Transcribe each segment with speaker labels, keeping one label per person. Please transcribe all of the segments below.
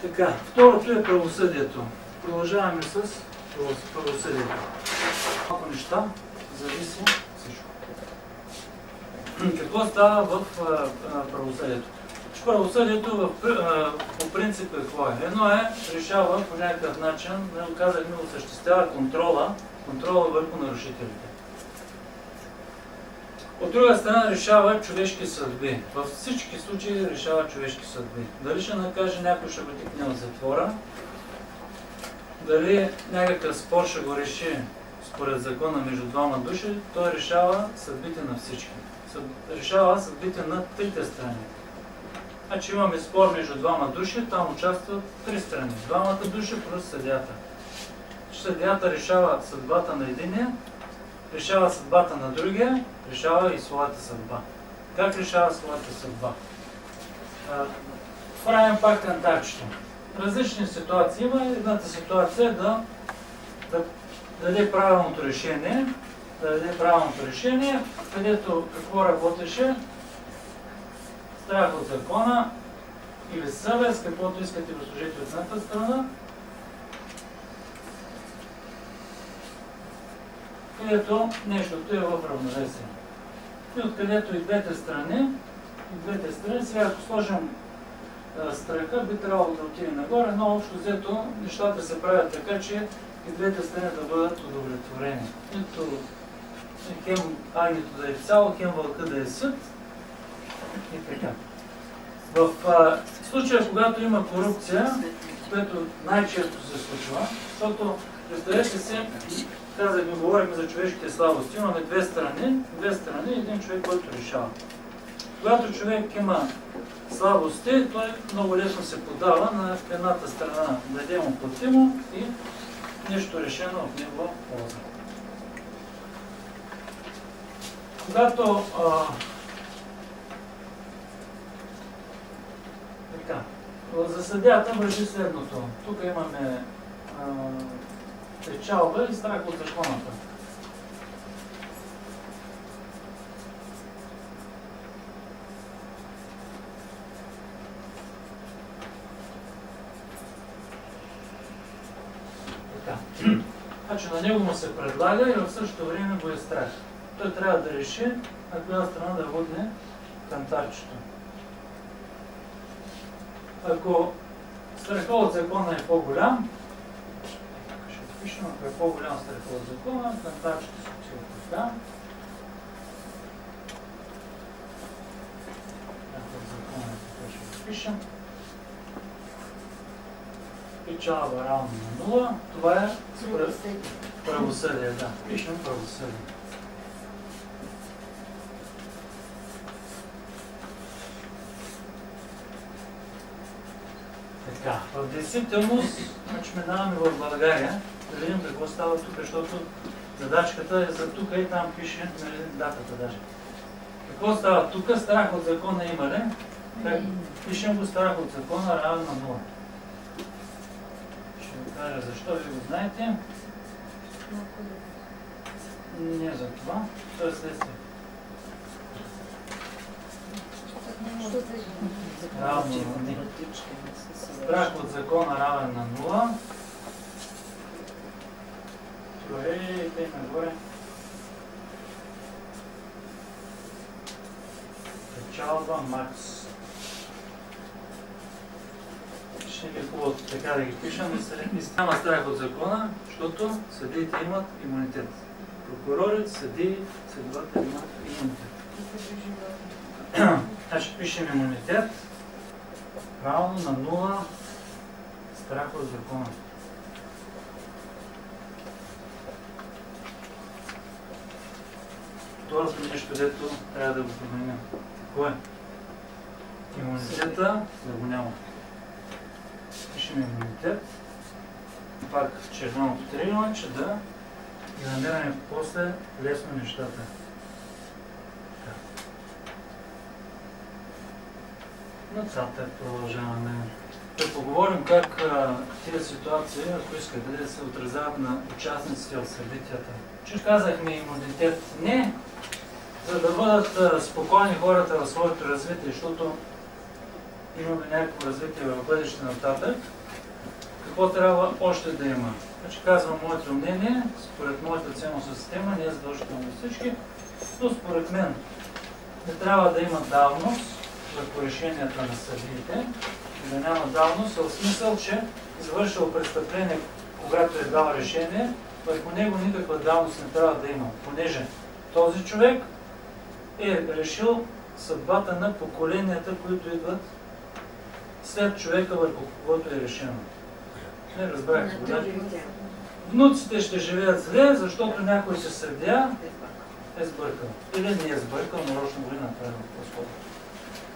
Speaker 1: Така, второто е правосъдието. Продължаваме с правосъдието. Малко неща, зависи всичко. Какво става в правосъдието? Правосъдието по принцип какво е? Едно е, решава по някакъв начин, да казахме, осъществява контрола върху нарушителите. От друга страна решава човешки съдби. Във всички случаи решава човешки съдби. Дали ще накаже някой, ще го тикне в затвора, дали някакъв спор ще го реши според закона между двама души, той решава съдбите на всички. Решава съдбите на трите страни. Значи имаме спор между двама души, там участват три страни. Двамата души плюс съдията. Съдията решава съдбата на единия, решава съдбата на другия, решава и своята съдба. Как решава своята съдба? Правим пак кантарчето. Различни ситуации има. Едната ситуация е да даде правилното решение, където какво работеше, страх от закона или съвест, каквото искате да служите от едната страна, където нещото е в равновесие. И откъдето и двете страни, сега ако сложим страха, би трябвало да отиде нагоре, но общо взето нещата се правят така, че и двете страни да бъдат удовлетворени. Нито хем агнето да е цяло, хем вълка да е сит и така. В случая, когато има корупция, което най-често се случва, защото представете се, казахме, говорихме за човешките слабости, имаме две страни и един човек, който решава. Когато човек има слабости, той много лесно се подава на едната страна, даде му платимо и нещо решено от него полза. Когато за съдията върши следното. Тук имаме печалба и страх от законата. Значи на него му се предлага и в същото време го е страх. Той трябва да реши на коя страна да водне кантарчето. Ако страха от закона е по-голям, ще пишем, ако е по-голям страха от закона, кантарчето се отива така. Ако от закона е така, ще го пишем. Печалба равно на 0. Това е правосъдие. Да, пишем правосъдие. Така, в действителност, значи минаваме в България, да видим какво става тук, защото задачката е за тук и там пише датата даже. Какво става тук? Страх от закона има ли? Пишем го страх от закона равен на 0. Ще ви кажа защо, ви го знаете. Не за това, това е следствие. Равно на 0. Страх от закона равен на 0. Добре, тъй нагоре. Печалба макс. Ще ви хубаво така да ги пишем. Няма страх от закона, защото съдиите имат имунитет. Прокурори, съдии, следователи имат имунитет. Значи пишем имунитет. Равно на 0 страх от закона. Второто нещо, дето трябва да го променим. Какво е? Имунитета да го няма. Пишем имунитет. Пак червеното триъгълниче да и намираме после лесно нещата. Нататък продължаваме. Да поговорим как тези ситуации, ако искате, да се отразяват на участниците в събитията. Че казахме имунитет не, за да бъдат спокойни хората в своето развитие, защото имаме някакво развитие в бъдеще нататък, какво трябва още да има? Значи казвам моето мнение, според моята ценностна система, не е задължително за всички, но според мен не трябва да има давност върху решенията на съдиите, да няма давност, в смисъл, че извършил престъпление, когато е дал решение, върху него никаква давност не трябва да има, понеже този човек е решил съдбата на поколенията, които идват след човека, върху когото е решено. Не разбрахте го, да? Внуците ще живеят зле, защото някой се съдия е сбъркал. Или не е сбъркал, нарочно го е направил по-скоро.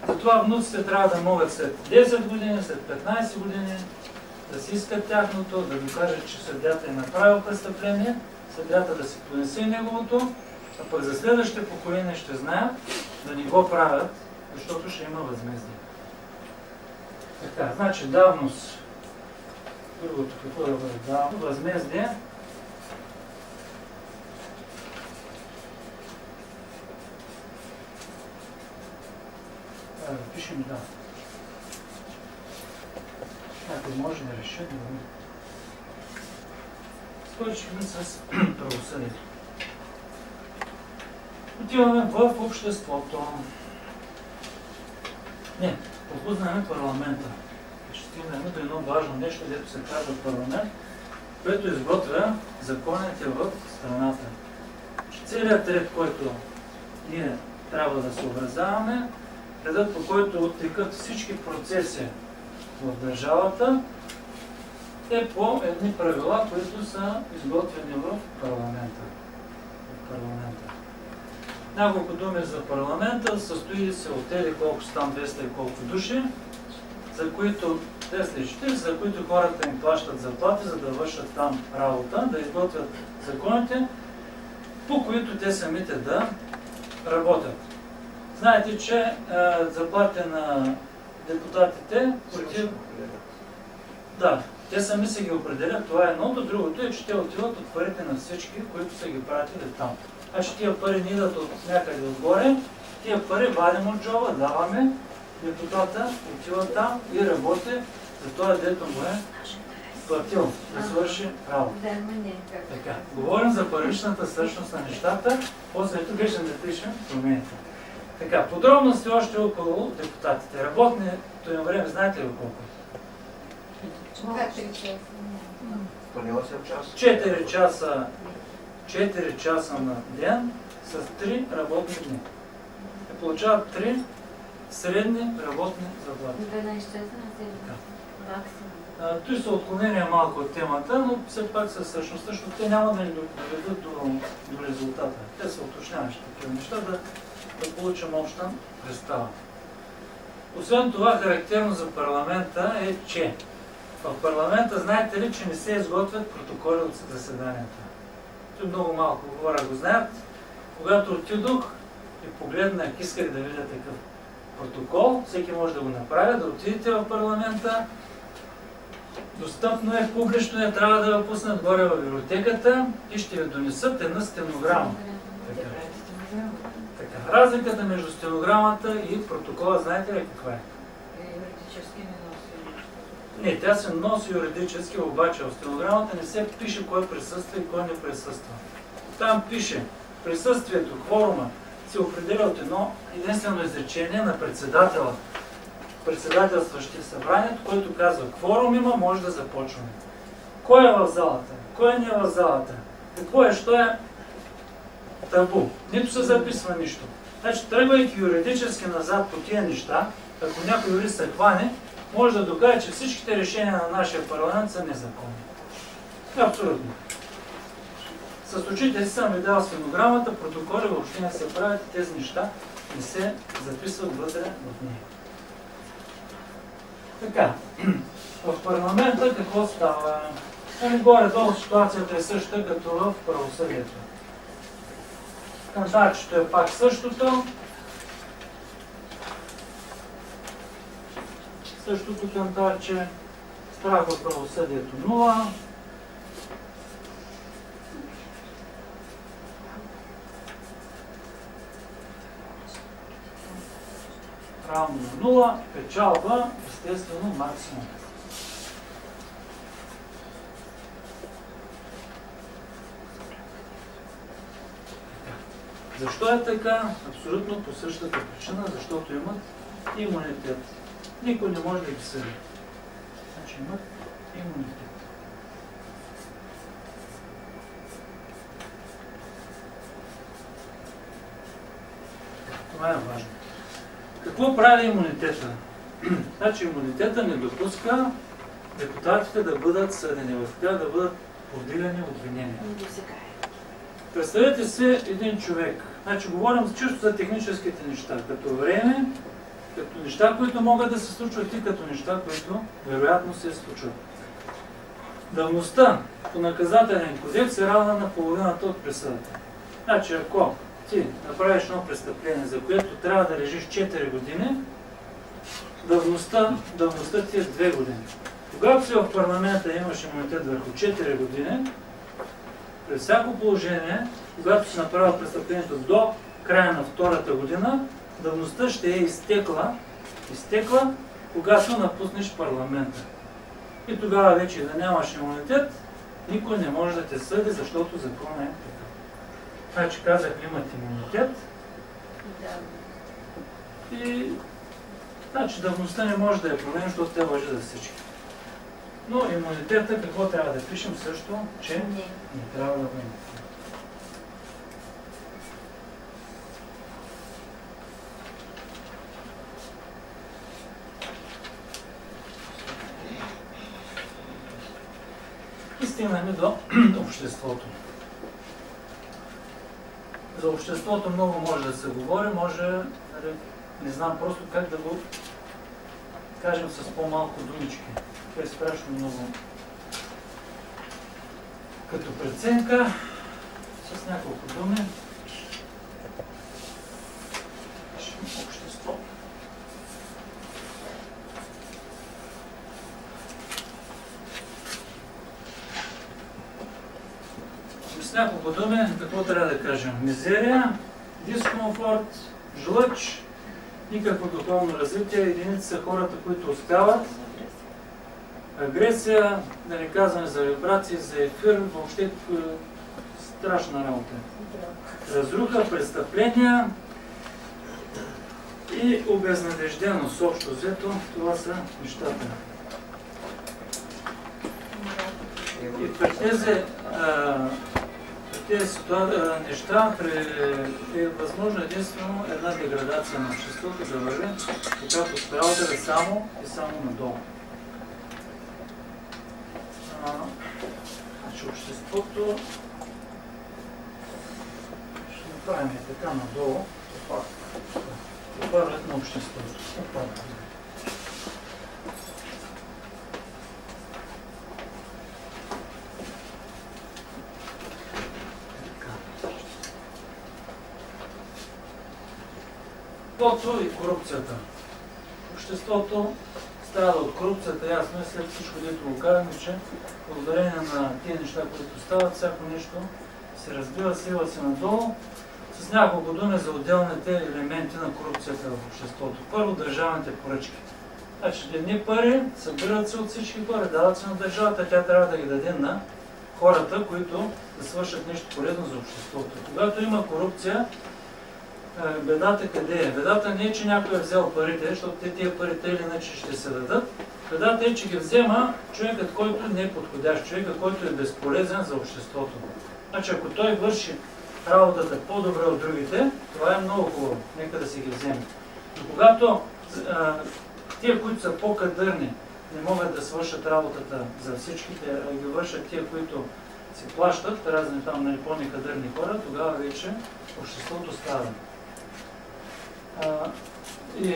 Speaker 1: Затова внуците трябва да могат след 10 години, след 15 години да си искат тяхното, да докажат, че съдията е направил престъпление, съдията да си понесе неговото, а пък за следващите поколения ще знаят да не го правят, защото ще има възмездие. Така, значи давност. Другото какво да бъде давност? Възмездие. Пишем да. Някой може да реши да го... Скочихме с правосъдието. Отиваме в обществото. Не, пропуснаме парламента. Ще стигнем до едно важно нещо, дето се казва парламент, което изготвя законите в страната. Целият ред, който ние трябва да се образяваме, редът, по който оттекат всички процеси в държавата, е по едни правила, които са изготвени в парламента. Няколко думи за парламента. Състои се от тези колко са там 200 и колко души, за които 240, за които хората им плащат заплати, за да вършат там работа, да изготвят законите, по които те самите да работят. Знаете, че заплатите на депутатите да, те сами се ги определят, това е едното. Другото е, че те отиват от парите на всички, които са ги пратили там. Значи тия пари не идват от някъде отгоре, тия пари вадим от джоба, даваме, депутата отива там и работи за това, дето му е платил да свърши работа. Така, говорим за първичната същност на нещата, после тук ще напишем промените. Така, подробности още около депутатите. Работното им време, знаете ли колко? 4 часа. 4 часа на ден с 3 работни дни. Те получават 3 средни работни заплати.
Speaker 2: 12 часа на ден.
Speaker 1: Той са отклонения малко от темата, но все пак със същността, защото те няма да ни доведат до резултата. Те са уточняващи такива неща, да получим обща представа. Освен това, характерно за парламента е, че в парламента, знаете ли, че не се изготвят протоколи от заседанията. Той много малко хора го знаят. Когато отидох и погледнах, исках да видя такъв протокол, всеки може да го направи, да отидете в парламента. Достъпно е, публично е, трябва да го пуснат горе в библиотеката и ще ви донесат една стенограма. Така. Разликата между стенограмата и протокола, знаете ли каква е?
Speaker 2: Юридически не носи.
Speaker 1: Не, тя се носи юридически, обаче в стенограмата не се пише кой присъства и кой не присъства. Там пише присъствието, кворума се определя от едно единствено изречение на председателя, председателстващия събранието, който казва: кворум има, може да започваме. Кой е в залата? Кой не е в залата? Какво е, що е табу? Нито се записва нищо. Значи, тръгвайки юридически назад по тия неща, ако някой юрист се хване, може да докаже, че всичките решения на нашия парламент са незаконни. Абсолютно. С очите си съм видял стенограмата, протоколи въобще не се правят и тези неща не се записват вътре в нея. Така, в парламента какво става? Горе-долу ситуацията е същата като в правосъдието. Кантарчето е пак същото. Същото кантарче. Страх от правосъдието 0. Равно 0. Печалба, естествено, максимум. Защо е така? Абсолютно по същата причина, защото имат имунитет. Никой не може да ги съди. Значи имат имунитет. Това е важно. Какво прави имунитета? Значи имунитета не допуска депутатите да бъдат съдени, в тях да бъдат повдигани обвинения. Представете си един човек. Значи говорим чисто за техническите неща, като време, като неща, които могат да се случват и като неща, които вероятно се случват. Давността по наказателен кодекс е равна на половината от присъдата. Значи ако ти направиш едно престъпление, за което трябва да лежиш 4 години, давността ти е 2 години. Когато си в парламента имаш имунитет върху 4 години, при всяко положение, когато си направил престъплението до края на втората година, давността ще е изтекла, когато напуснеш парламента. И тогава вече да нямаш имунитет, никой не може да те съди, защото законът е така. Значи казах, имат имунитет. И значи давността не може да е проблем, защото те важи за всички. Но имунитета, какво трябва да пишем също, че не трябва да го има. И стигнаме до обществото. За обществото много може да се говори, не знам просто как да го кажем с по-малко думички. Това е страшно много. Като преценка, с няколко думи, общество. С няколко думи, какво трябва да кажем? Мизерия, дискомфорт, жлъч, никакво духовно развитие, единици са хората, които успяват, агресия, да не казваме за вибрации, за ефир, въобще страшна работа. Разруха, престъпления и обезнадежденост, общо взето, това са нещата. И при тези неща е възможно единствено една деградация на обществото да върви, когато спиралата да е само и само надолу. Значи обществото ще направим така надолу, опадът на обществото. Обществото и корупцията. Обществото страда от корупцията, ясно е, след всичко, дето го казваме, че благодарение на тези неща, които стават, всяко нещо се разбива, сива се надолу. С няколко думи за отделните елементи на корупцията в обществото. Първо, държавните поръчки. Значи, едни пари събират се от всички хора, дават се на държавата, тя трябва да ги даде на хората, които да свършат нещо полезно за обществото. Когато има корупция, бедата къде е? Бедата не е, че някой е взел парите, защото тия парите или иначе ще се дадат. Бедата е, че ги взема човекът, който не е подходящ, човекът, който е безполезен за обществото. Значи, ако той върши работата по-добре от другите, това е много хубаво. Нека да си ги вземе. Но когато тия, които са по-кадърни, не могат да свършат работата за всичките, а ги вършат тия, които си плащат, разни там по-некадърни хора, тогава вече обществото става. И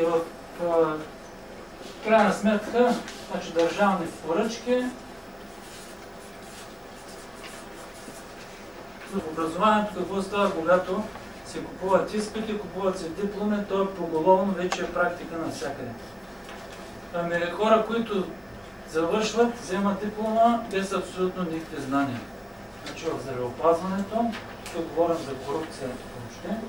Speaker 1: в крайна сметка, значи държавни поръчки, в образованието какво става, когато се купуват изпити, купуват се дипломи, то е поголовно, вече е практика навсякъде. Хора, които завършват, вземат диплома без абсолютно никакви знания. Значи в здравеопазването, тук говорим за корупция въобще,